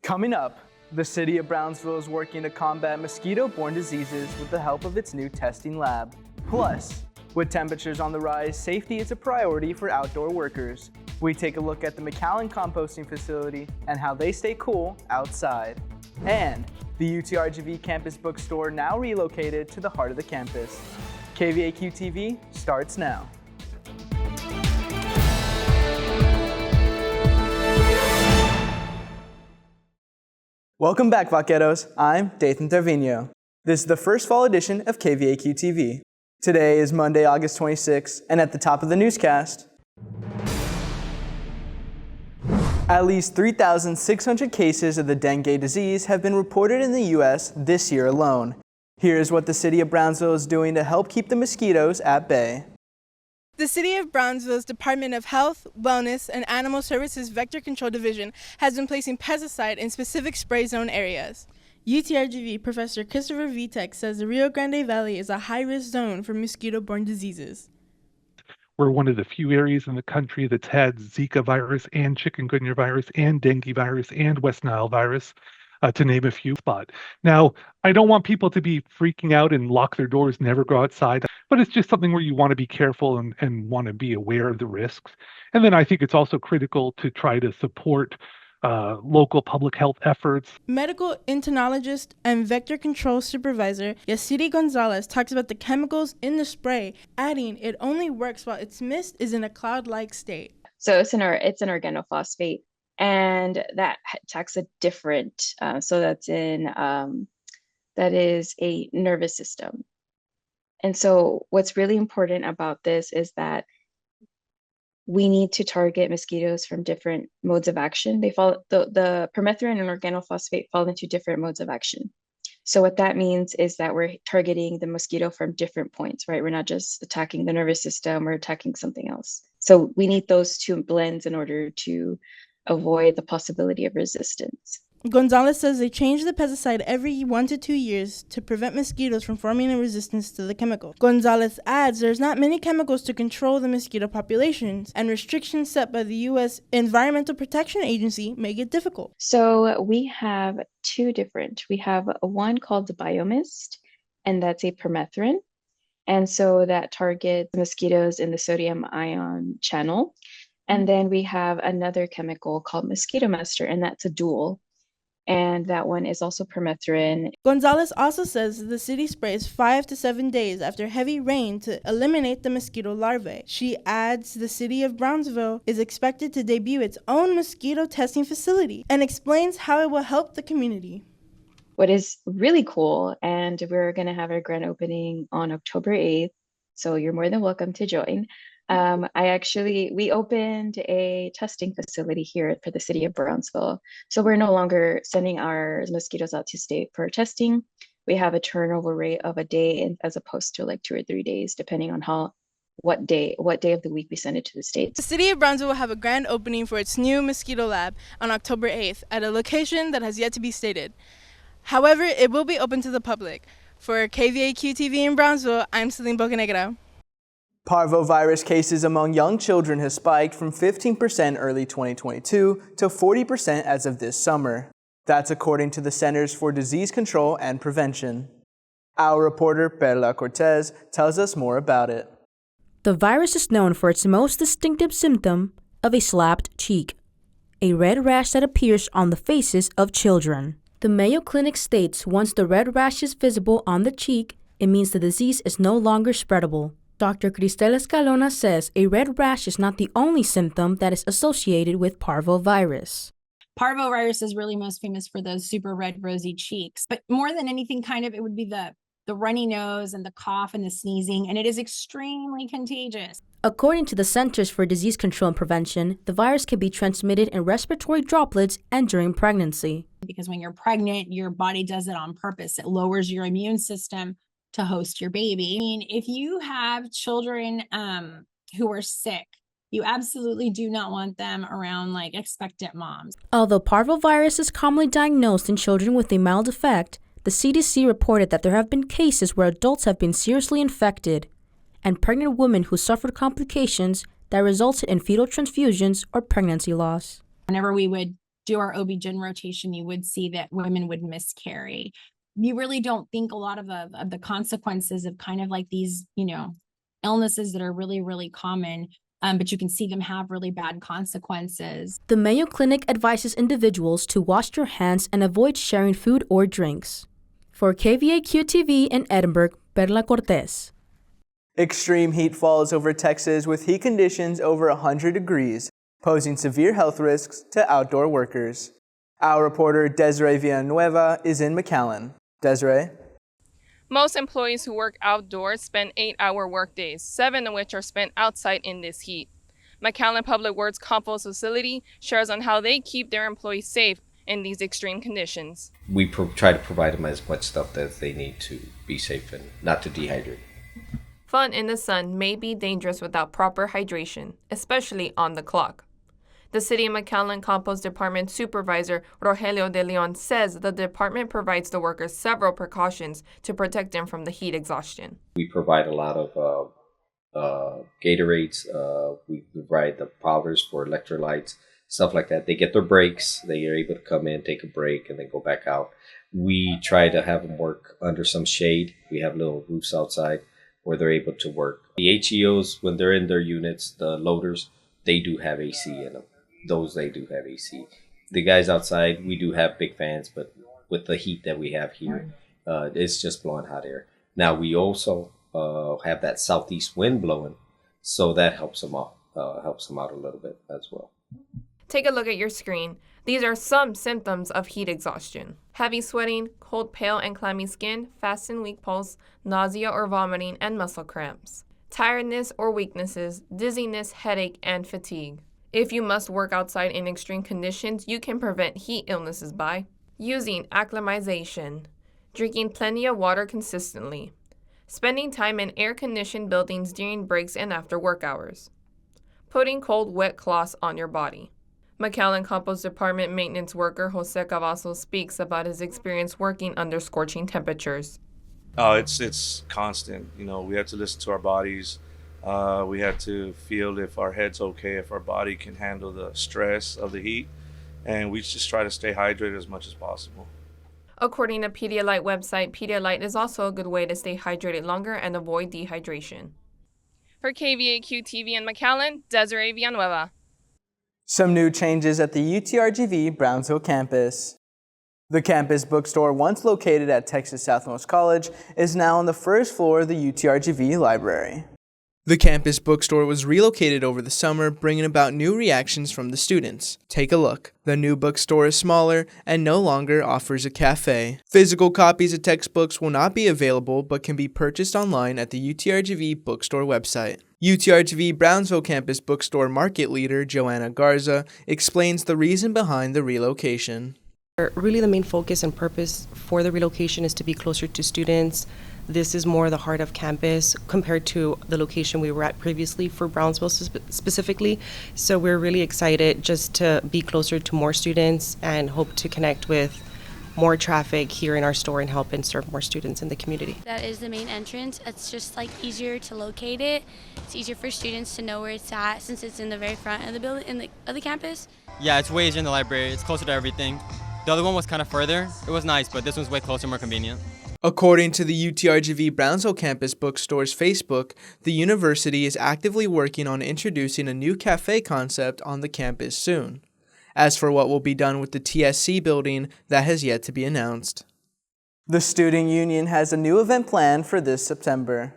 Coming up, the city of Brownsville is working to combat mosquito-borne diseases with the help of its new testing lab. Plus, with temperatures on the rise, safety is a priority for outdoor workers. We take a look at the McAllen composting facility and how they stay cool outside. And the UTRGV campus bookstore now relocated to the heart of the campus. KVAQ-TV starts now. Welcome back, Vaqueros. I'm Dathan Trevino. This is the first fall edition of KVAQ-TV. Today is Monday, August 26th, and at the top of the newscast, at least 3,600 cases of the dengue disease have been reported in the U.S. this year alone. Here is what the city of Brownsville is doing to help keep the mosquitoes at bay. The City of Brownsville's Department of Health, Wellness, and Animal Services Vector Control Division has been placing pesticide in specific spray zone areas. UTRGV Professor Christopher Vitek says the Rio Grande Valley is a high-risk zone for mosquito-borne diseases. We're one of the few areas in the country that's had Zika virus and chikungunya virus and dengue virus and West Nile virus, to name a few. Spot. Now, I don't want people to be freaking out and lock their doors, never go outside, but it's just something where you want to be careful and want to be aware of the risks. And then I think it's also critical to try to support local public health efforts. Medical entomologist and vector control supervisor Yaciri Gonzalez talks about the chemicals in the spray, adding it only works while its mist is in a cloud-like state. So it's an organophosphate, and that attacks a different. That is a nervous system. And so what's really important about this is that we need to target mosquitoes from different modes of action. They fall, the permethrin and organophosphate fall into different modes of action. So what that means is that we're targeting the mosquito from different points, right? We're not just attacking the nervous system, we're attacking something else. So we need those two blends in order to avoid the possibility of resistance. Gonzalez says they change the pesticide every 1 to 2 years to prevent mosquitoes from forming a resistance to the chemical. Gonzalez adds there's not many chemicals to control the mosquito populations, and restrictions set by the U.S. Environmental Protection Agency make it difficult. So we have two different. We have one called the Biomist, and that's a permethrin. And so that targets mosquitoes in the sodium ion channel. And then we have another chemical called Mosquito Master, and that's a dual. And that one is also permethrin. Gonzalez also says the city sprays 5 to 7 days after heavy rain to eliminate the mosquito larvae. She adds the city of Brownsville is expected to debut its own mosquito testing facility and explains how it will help the community. What is really cool, and we're going to have our grand opening on October 8th, so you're more than welcome to join. We opened a testing facility here for the city of Brownsville. So we're no longer sending our mosquitoes out to state for testing. We have a turnover rate of a day as opposed to like 2 or 3 days, depending on what day of the week we send it to the states. The city of Brownsville will have a grand opening for its new mosquito lab on October 8th at a location that has yet to be stated. However, it will be open to the public. For KVAQ-TV in Brownsville, I'm Celine Bocanegra. Parvo virus cases among young children has spiked from 15% early 2022 to 40% as of this summer. That's according to the Centers for Disease Control and Prevention. Our reporter, Perla Cortez, tells us more about it. The virus is known for its most distinctive symptom of a slapped cheek, a red rash that appears on the faces of children. The Mayo Clinic states once the red rash is visible on the cheek, it means the disease is no longer spreadable. Dr. Cristel Escalona says a red rash is not the only symptom that is associated with Parvo virus. Parvo virus is really most famous for those super red, rosy cheeks. But more than anything, it would be the runny nose and the cough and the sneezing, and it is extremely contagious. According to the Centers for Disease Control and Prevention, the virus can be transmitted in respiratory droplets and during pregnancy. Because when you're pregnant, your body does it on purpose. It lowers your immune system to host your baby. I mean, if you have children who are sick, you absolutely do not want them around expectant moms. Although Parvo virus is commonly diagnosed in children with a mild effect, the CDC reported that there have been cases where adults have been seriously infected and pregnant women who suffered complications that resulted in fetal transfusions or pregnancy loss. Whenever we would do our OB-GYN rotation, you would see that women would miscarry. You really don't think a lot of the consequences of kind of like these, illnesses that are really, really common, but you can see them have really bad consequences. The Mayo Clinic advises individuals to wash their hands and avoid sharing food or drinks. For KVAQ-TV in Edinburgh, Perla Cortez. Extreme heat falls over Texas with heat conditions over 100 degrees, posing severe health risks to outdoor workers. Our reporter Desiree Villanueva is in McAllen. Desiree? Most employees who work outdoors spend 8-hour workdays, 7 of which are spent outside in this heat. McAllen Public Works Compost Facility shares on how they keep their employees safe in these extreme conditions. We try to provide them as much stuff that they need to be safe and not to dehydrate. Fun in the sun may be dangerous without proper hydration, especially on the clock. The City of McAllen Compost Department Supervisor Rogelio de Leon says the department provides the workers several precautions to protect them from the heat exhaustion. We provide a lot of Gatorades. We provide the powders for electrolytes, stuff like that. They get their breaks. They are able to come in, take a break, and then go back out. We try to have them work under some shade. We have little roofs outside where they're able to work. The HEOs, when they're in their units, the loaders, they do have AC in them. Those they do have AC. The guys outside, we do have big fans, but with the heat that we have here, it's just blowing hot air. Now we also have that southeast wind blowing, so that helps them out a little bit as well. Take a look at your screen. These are some symptoms of heat exhaustion: heavy sweating, cold, pale, and clammy skin, fast and weak pulse, nausea or vomiting, and muscle cramps, tiredness or weaknesses, dizziness, headache, and fatigue. If you must work outside in extreme conditions, you can prevent heat illnesses by using acclimatization, drinking plenty of water consistently, spending time in air-conditioned buildings during breaks and after work hours, putting cold, wet cloths on your body. McAllen Compost Department maintenance worker Jose Cavazos speaks about his experience working under scorching temperatures. It's constant. We have to listen to our bodies. We have to feel if our head's okay, if our body can handle the stress of the heat, and we just try to stay hydrated as much as possible. According to Pedialyte website, Pedialyte is also a good way to stay hydrated longer and avoid dehydration. For KVAQ-TV in McAllen, Desiree Villanueva. Some new changes at the UTRGV Brownsville campus. The campus bookstore, once located at Texas Southmost College, is now on the first floor of the UTRGV library. The campus bookstore was relocated over the summer, bringing about new reactions from the students. Take a look. The new bookstore is smaller and no longer offers a cafe. Physical copies of textbooks will not be available but can be purchased online at the UTRGV Bookstore website. UTRGV Brownsville campus bookstore market leader Joanna Garza explains the reason behind the relocation. Really, the main focus and purpose for the relocation is to be closer to students. This is more the heart of campus compared to the location we were at previously for Brownsville specifically. So we're really excited just to be closer to more students and hope to connect with more traffic here in our store and help and serve more students in the community. That is the main entrance. It's just easier to locate it. It's easier for students to know where it's at since it's in the very front of the building, of the campus. Yeah, it's way easier in the library. It's closer to everything. The other one was kind of further. It was nice, but this one's way closer, more convenient. According to the UTRGV Brownsville campus bookstore's Facebook, the university is actively working on introducing a new cafe concept on the campus soon. As for what will be done with the TSC building, that has yet to be announced. The student union has a new event planned for this September.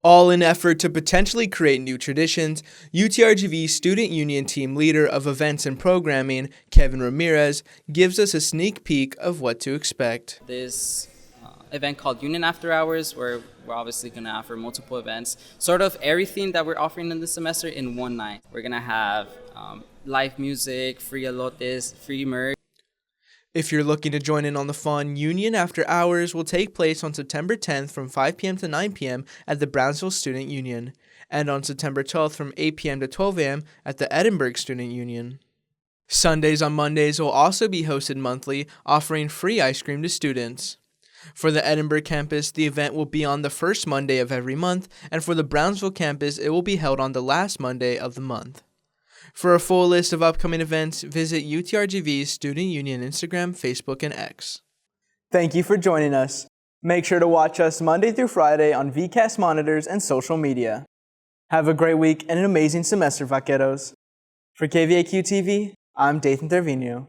All in effort to potentially create new traditions, UTRGV Student Union Team Leader of Events and Programming, Kevin Ramirez, gives us a sneak peek of what to expect. This event called Union After Hours, where we're obviously going to offer multiple events, sort of everything that we're offering in this semester in one night. We're going to have live music, free elotes, free merch. If you're looking to join in on the fun, Union After Hours will take place on September 10th from 5 p.m. to 9 p.m. at the Brownsville Student Union, and on September 12th from 8 p.m. to 12 a.m. at the Edinburgh Student Union. Sundays on Mondays will also be hosted monthly, offering free ice cream to students. For the Edinburgh campus, the event will be on the first Monday of every month, and for the Brownsville campus, it will be held on the last Monday of the month. For a full list of upcoming events, visit UTRGV's Student Union Instagram, Facebook, and X. Thank you for joining us. Make sure to watch us Monday through Friday on VCAST monitors and social media. Have a great week and an amazing semester, vaqueros. For KVAQ-TV, I'm Dathan Tervino.